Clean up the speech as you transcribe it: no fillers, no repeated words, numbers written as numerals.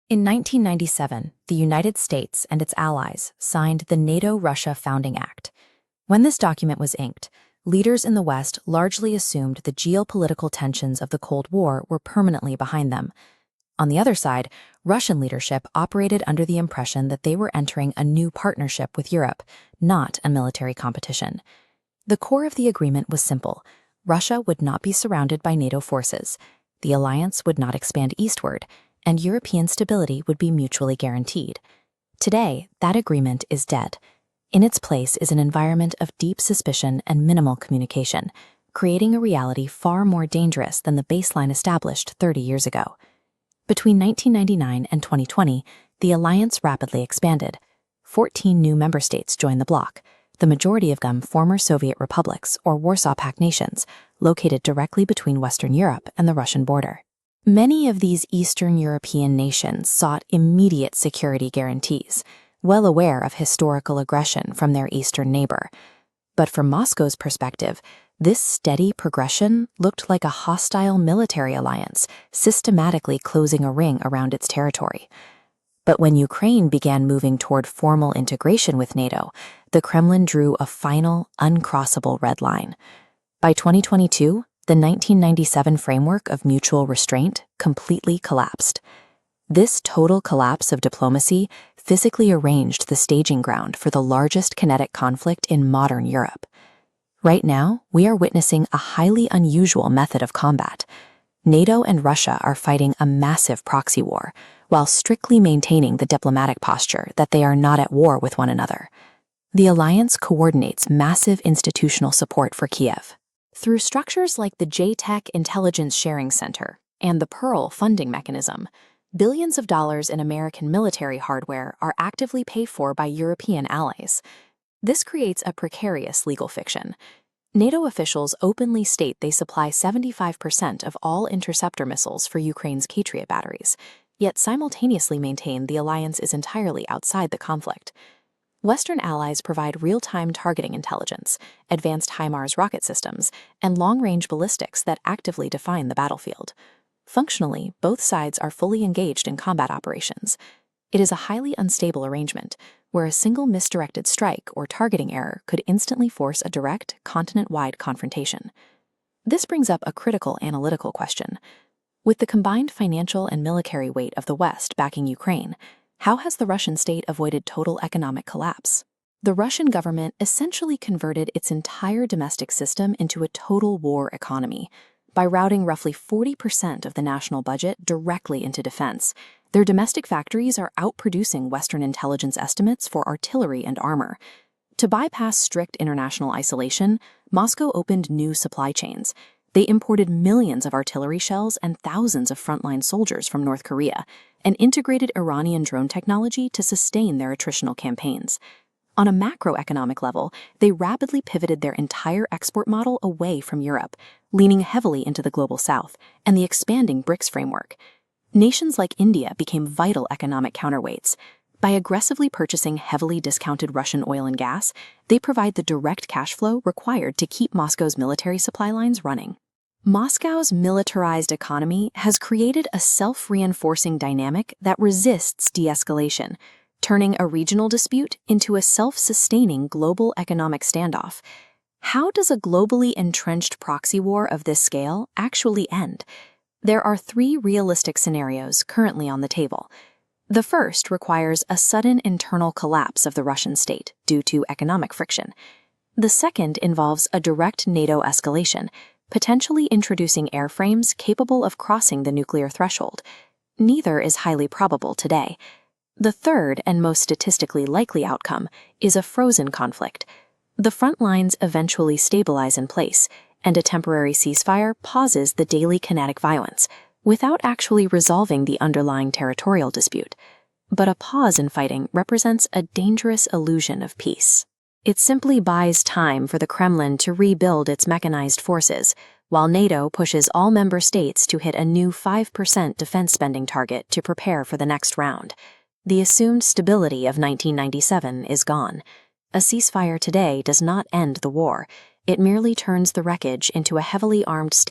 In 1997, the United States and its allies signed the NATO-Russia Founding Act. When this document was inked, leaders in the West largely assumed the geopolitical tensions of the Cold War were permanently behind them. On the other side, Russian leadership operated under the impression that they were entering a new partnership with Europe, not a military competition. The core of the agreement was simple. Russia would not be surrounded by NATO forces, the alliance would not expand eastward, and European stability would be mutually guaranteed. Today, that agreement is dead. In its place is an environment of deep suspicion and minimal communication, creating a reality far more dangerous than the baseline established 30 years ago. Between 1999 and 2020, the alliance rapidly expanded. 14 new member states joined the bloc, the majority of them former Soviet republics or Warsaw Pact nations, located directly between Western Europe and the Russian border. Many of these Eastern European nations sought immediate security guarantees, well aware of historical aggression from their eastern neighbor. But from Moscow's perspective, this steady progression looked like a hostile military alliance, systematically closing a ring around its territory. But when Ukraine began moving toward formal integration with NATO, the Kremlin drew a final, uncrossable red line. By 2022, the 1997 framework of mutual restraint completely collapsed. This total collapse of diplomacy physically arranged the staging ground for the largest kinetic conflict in modern Europe. Right now, we are witnessing a highly unusual method of combat. NATO and Russia are fighting a massive proxy war, while strictly maintaining the diplomatic posture that they are not at war with one another. The alliance coordinates massive institutional support for Kiev. Through structures like the JTEC Intelligence Sharing Center and the Pearl funding mechanism, billions of dollars in American military hardware are actively paid for by European allies. This creates a precarious legal fiction. NATO officials openly state they supply 75% of all interceptor missiles for Ukraine's Patriot batteries, yet simultaneously maintain the alliance is entirely outside the conflict. Western allies provide real-time targeting intelligence, advanced HIMARS rocket systems, and long-range ballistics that actively define the battlefield. Functionally, both sides are fully engaged in combat operations. It is a highly unstable arrangement, where a single misdirected strike or targeting error could instantly force a direct, continent-wide confrontation. This brings up a critical analytical question. With the combined financial and military weight of the West backing Ukraine, how has the Russian state avoided total economic collapse? The Russian government essentially converted its entire domestic system into a total war economy. By routing roughly 40% of the national budget directly into defense, their domestic factories are outproducing Western intelligence estimates for artillery and armor. To bypass strict international isolation, Moscow opened new supply chains. They imported millions of artillery shells and thousands of frontline soldiers from North Korea, and integrated Iranian drone technology to sustain their attritional campaigns. On a macroeconomic level, they rapidly pivoted their entire export model away from Europe, leaning heavily into the global south and the expanding BRICS framework. Nations like India became vital economic counterweights. By aggressively purchasing heavily discounted Russian oil and gas, they provide the direct cash flow required to keep Moscow's military supply lines running. Moscow's militarized economy has created a self-reinforcing dynamic that resists de-escalation, turning a regional dispute into a self-sustaining global economic standoff. How does a globally entrenched proxy war of this scale actually end? There are 3 realistic scenarios currently on the table. The first requires a sudden internal collapse of the Russian state due to economic friction. The second involves a direct NATO escalation, potentially introducing airframes capable of crossing the nuclear threshold. Neither is highly probable today. The third and most statistically likely outcome is a frozen conflict. The front lines eventually stabilize in place, and a temporary ceasefire pauses the daily kinetic violence, without actually resolving the underlying territorial dispute. But a pause in fighting represents a dangerous illusion of peace. It simply buys time for the Kremlin to rebuild its mechanized forces, while NATO pushes all member states to hit a new 5% defense spending target to prepare for the next round. The assumed stability of 1997 is gone. A ceasefire today does not end the war. It merely turns the wreckage into a heavily armed state.